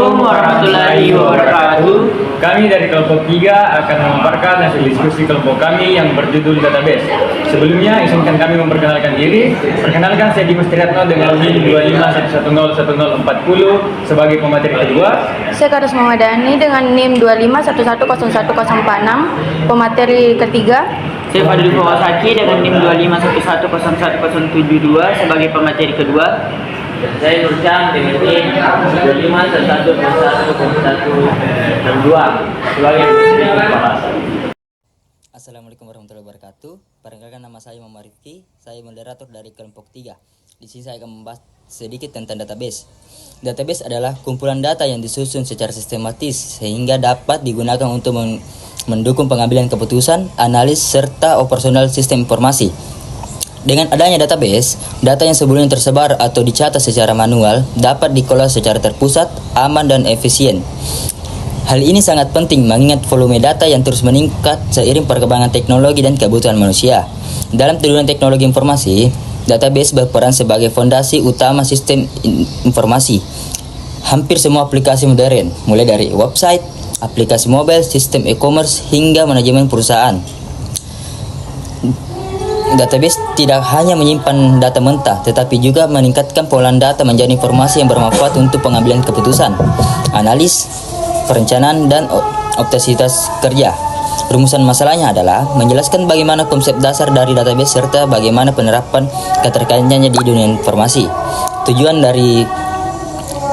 Assalamualaikum warahmatullahi wabarakatuh. Kami dari kelompok 3 akan memaparkan hasil diskusi kelompok kami yang berjudul database. Sebelumnya, izinkan kami memperkenalkan diri. Perkenalkan, saya Dimas Triatno dengan NIM 25111040 sebagai pemateri kedua. Saya Karis Mamadani dengan NIM 25111046 pemateri ketiga. Saya Fadil Fawasaki dengan NIM 2511011072 sebagai pemateri kedua. Saya Nurcan dengan NIM 25111112 sebagai pemateri pembahasan. Assalamualaikum warahmatullahi wabarakatuh. Perkenalkan, nama saya Muhammad Rifki. Saya moderator dari kelompok 3. Di sini saya akan membahas sedikit tentang database. Database adalah kumpulan data yang disusun secara sistematis sehingga dapat digunakan untuk mendukung pengambilan keputusan, analis, serta operasional sistem informasi. Dengan adanya database, data yang sebelumnya tersebar atau dicatat secara manual dapat dikelola secara terpusat, aman, dan efisien. Hal ini sangat penting mengingat volume data yang terus meningkat seiring perkembangan teknologi dan kebutuhan manusia. Dalam tujuan teknologi informasi, database berperan sebagai fondasi utama sistem informasi. Hampir semua aplikasi modern, mulai dari website, aplikasi mobile, sistem e-commerce, hingga manajemen perusahaan. Database tidak hanya menyimpan data mentah, tetapi juga meningkatkan pengolahan data menjadi informasi yang bermanfaat untuk pengambilan keputusan, analis, perencanaan, dan optimalitas kerja. Rumusan masalahnya adalah menjelaskan bagaimana konsep dasar dari database serta bagaimana penerapan keterkaitannya di dunia informasi. Tujuan dari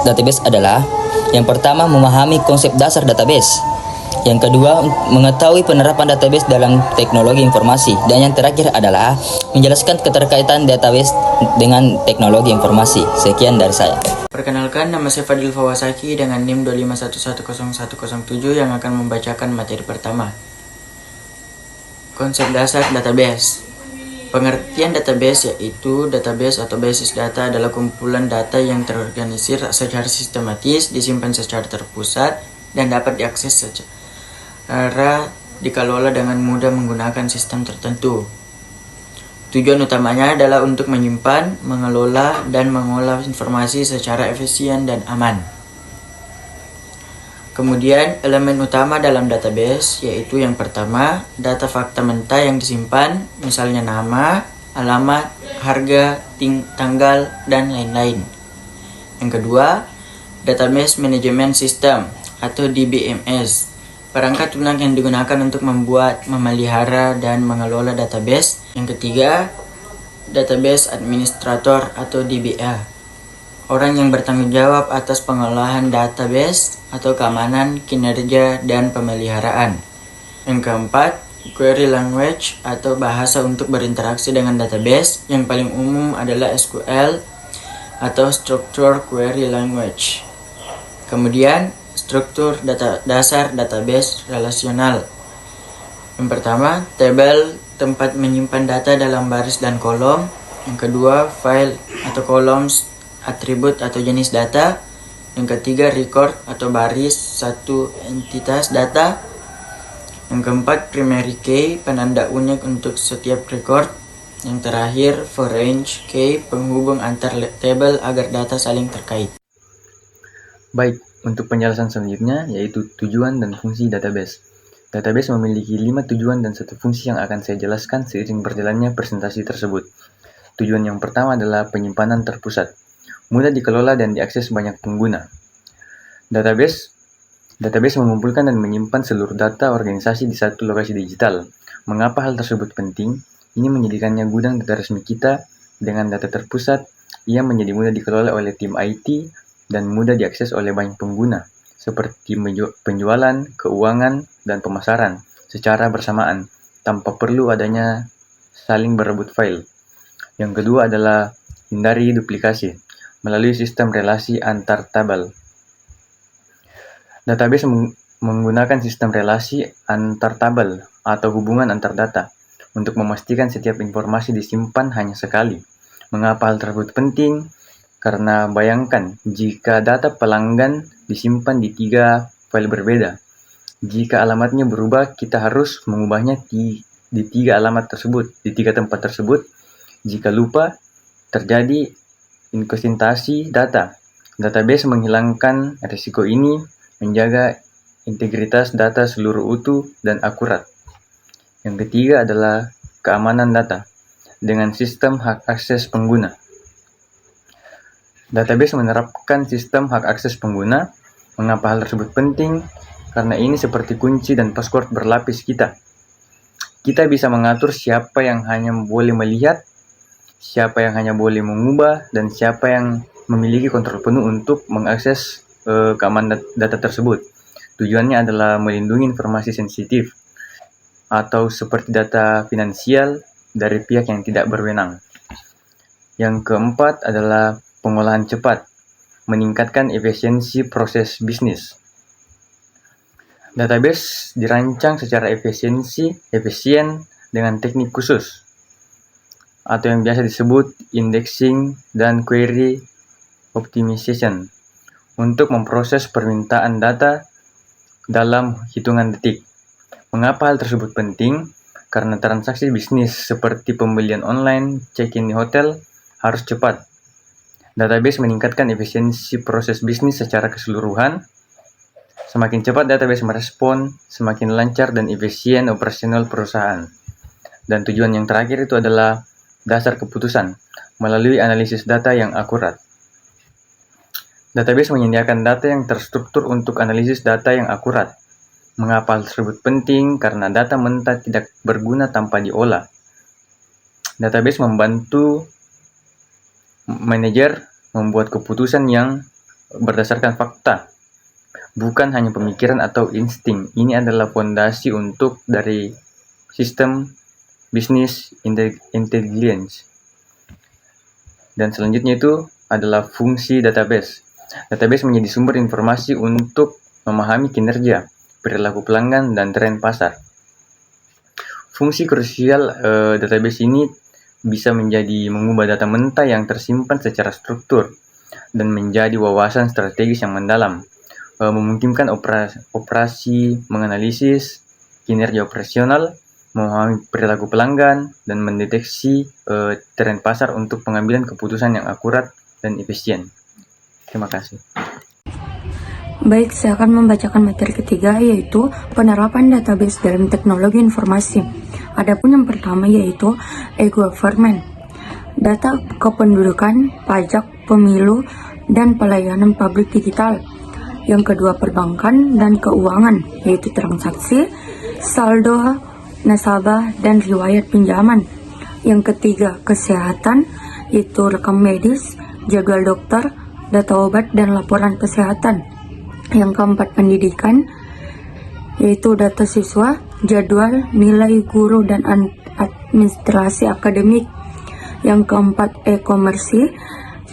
database adalah yang pertama, memahami konsep dasar database. Yang kedua, mengetahui penerapan database dalam teknologi informasi. Dan yang terakhir adalah menjelaskan keterkaitan database dengan teknologi informasi. Sekian dari saya. Perkenalkan, nama saya Fadil Fawasaki dengan NIM 25110107 yang akan membacakan materi pertama. Konsep dasar database. Pengertian database yaitu database atau basis data adalah kumpulan data yang terorganisir secara sistematis, disimpan secara terpusat, dan dapat diakses secara dikelola dengan mudah menggunakan sistem tertentu. Tujuan utamanya adalah untuk menyimpan, mengelola, dan mengolah informasi secara efisien dan aman. Kemudian, elemen utama dalam database yaitu yang pertama, data fakta mentah yang disimpan, misalnya nama, alamat, harga, tanggal, dan lain-lain. Yang kedua, database management system atau DBMS, perangkat lunak yang digunakan untuk membuat, memelihara, dan mengelola database. Yang ketiga, database administrator atau DBA, orang yang bertanggung jawab atas pengolahan database atau keamanan, kinerja, dan pemeliharaan. Yang keempat, query language atau bahasa untuk berinteraksi dengan database. Yang paling umum adalah SQL atau Structured Query Language. Kemudian, struktur dasar database relasional. Yang pertama, tabel, tempat menyimpan data dalam baris dan kolom. Yang kedua, file atau columns, atribut atau jenis data. Yang ketiga, record atau baris, satu entitas data. Yang keempat, primary key, penanda unik untuk setiap record. Yang terakhir, foreign key, penghubung antar tabel agar data saling terkait. Baik, untuk penjelasan selanjutnya yaitu tujuan dan fungsi database. Database memiliki 5 tujuan dan 1 fungsi yang akan saya jelaskan seiring berjalannya presentasi tersebut. Tujuan yang pertama adalah penyimpanan terpusat, mudah dikelola dan diakses banyak pengguna. Database mengumpulkan dan menyimpan seluruh data organisasi di satu lokasi digital. Mengapa hal tersebut penting? Ini menjadikannya gudang data resmi kita. Dengan data terpusat, ia menjadi mudah dikelola oleh tim IT dan mudah diakses oleh banyak pengguna, seperti penjualan, keuangan, dan pemasaran secara bersamaan, tanpa perlu adanya saling berebut file. Yang kedua adalah hindari duplikasi melalui sistem relasi antar tabel. Database menggunakan sistem relasi antar tabel atau hubungan antar data untuk memastikan setiap informasi disimpan hanya sekali. Mengapa hal tersebut penting? Karena bayangkan jika data pelanggan disimpan di 3 file berbeda. Jika alamatnya berubah, kita harus mengubahnya di 3 alamat tersebut, di 3 tempat tersebut. Jika lupa, terjadi inkonsistensi data. Database menghilangkan risiko ini, menjaga integritas data seluruh utuh dan akurat. Yang ketiga adalah keamanan data dengan sistem hak akses pengguna. Database menerapkan sistem hak akses pengguna. Mengapa hal tersebut penting? Karena ini seperti kunci dan password berlapis kita. Kita bisa mengatur siapa yang hanya boleh melihat, siapa yang hanya boleh mengubah, dan siapa yang memiliki kontrol penuh untuk mengakses keamanan data tersebut. Tujuannya adalah melindungi informasi sensitif atau seperti data finansial dari pihak yang tidak berwenang. Yang keempat adalah pengolahan cepat, meningkatkan efisiensi proses bisnis. Database dirancang secara efisien dengan teknik khusus, atau yang biasa disebut indexing dan query optimization, untuk memproses permintaan data dalam hitungan detik. Mengapa hal tersebut penting? Karena transaksi bisnis seperti pembelian online, check-in di hotel harus cepat. Database meningkatkan efisiensi proses bisnis secara keseluruhan. Semakin cepat database merespon, semakin lancar dan efisien operasional perusahaan. Dan tujuan yang terakhir itu adalah dasar keputusan melalui analisis data yang akurat. Database menyediakan data yang terstruktur untuk analisis data yang akurat. Mengapa hal tersebut penting? Karena data mentah tidak berguna tanpa diolah. Database membantu manajer membuat keputusan yang berdasarkan fakta, bukan hanya pemikiran atau insting. Ini adalah fondasi dari sistem bisnis intelligence. Dan selanjutnya itu adalah fungsi database. Database menjadi sumber informasi untuk memahami kinerja, perilaku pelanggan, dan tren pasar. Fungsi krusial database ini bisa menjadi mengubah data mentah yang tersimpan secara struktur dan menjadi wawasan strategis yang mendalam, memungkinkan operasi menganalisis kinerja operasional, memahami perilaku pelanggan, dan mendeteksi tren pasar untuk pengambilan keputusan yang akurat dan efisien. Terima kasih. Baik, saya akan membacakan materi ketiga, yaitu penerapan database dalam teknologi informasi. Adapun yang pertama yaitu e-government, data kependudukan, pajak, pemilu, dan pelayanan publik digital. Yang kedua perbankan dan keuangan, yaitu transaksi, saldo, nasabah, dan riwayat pinjaman. Yang ketiga kesehatan, yaitu rekam medis, jadwal dokter, data obat, dan laporan kesehatan. Yang keempat pendidikan, yaitu data siswa, jadwal, nilai guru, dan administrasi akademik. Yang keempat e-komersi,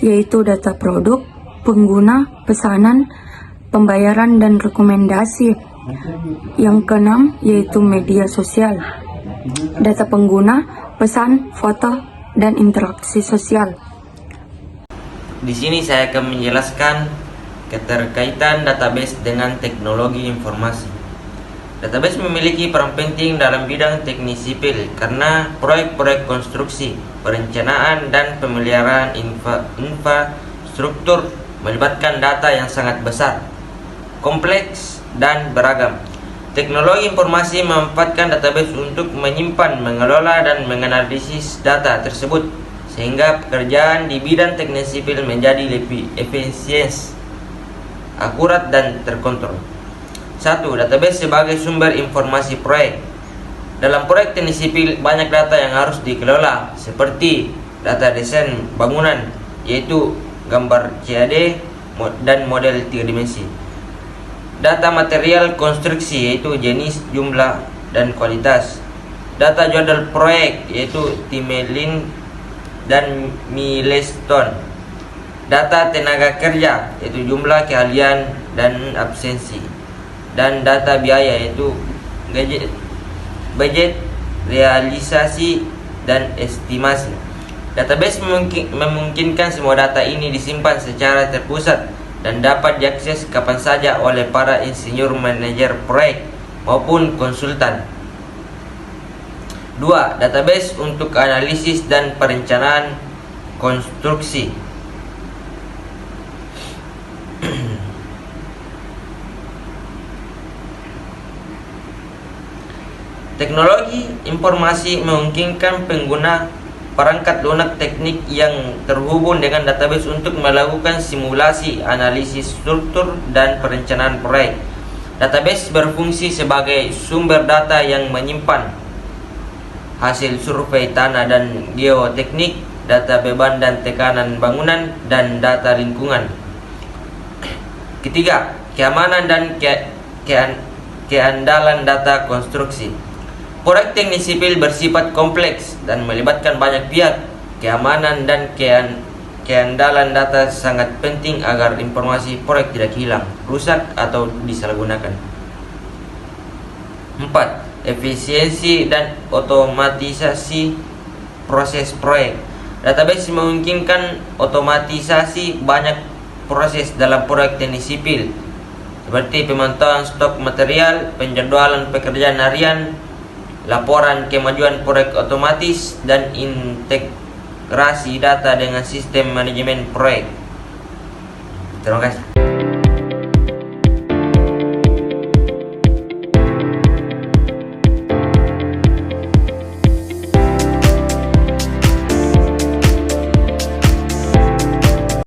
yaitu data produk, pengguna, pesanan, pembayaran, dan rekomendasi. Yang keenam yaitu media sosial, data pengguna, pesan, foto, dan interaksi sosial. Di sini saya akan menjelaskan keterkaitan database dengan teknologi informasi. Database memiliki peran penting dalam bidang teknik sipil karena proyek-proyek konstruksi, perencanaan, dan pemeliharaan infrastruktur melibatkan data yang sangat besar, kompleks, dan beragam. Teknologi informasi memanfaatkan database untuk menyimpan, mengelola, dan menganalisis data tersebut sehingga pekerjaan di bidang teknik sipil menjadi lebih efisien, akurat, dan terkontrol. 1. Database sebagai sumber informasi proyek. Dalam proyek teknik sipil banyak data yang harus dikelola seperti data desain bangunan, yaitu gambar CAD dan model 3 dimensi. Data material konstruksi, yaitu jenis, jumlah, dan kualitas. Data jadwal proyek, yaitu timeline dan milestone. Data tenaga kerja, yaitu jumlah keahlian dan absensi. Dan data biaya, yaitu budget, realisasi, dan estimasi. Database memungkinkan semua data ini disimpan secara terpusat dan dapat diakses kapan saja oleh para insinyur manajer proyek maupun konsultan. 2. Database untuk analisis dan perencanaan konstruksi. Teknologi informasi memungkinkan pengguna perangkat lunak teknik yang terhubung dengan database untuk melakukan simulasi, analisis struktur, dan perencanaan proyek. Database berfungsi sebagai sumber data yang menyimpan hasil survei tanah dan geoteknik, data beban dan tekanan bangunan, dan data lingkungan. Ketiga, keamanan dan keandalan data konstruksi. Proyek teknik sipil bersifat kompleks dan melibatkan banyak pihak. Keamanan dan keandalan data sangat penting agar informasi proyek tidak hilang, rusak, atau disalahgunakan. 4. Efisiensi dan otomatisasi proses proyek. Database memungkinkan otomatisasi banyak proses dalam proyek teknik sipil, seperti pemantauan stok material, penjadwalan pekerjaan harian, laporan kemajuan proyek otomatis, dan integrasi data dengan sistem manajemen proyek. Terima kasih.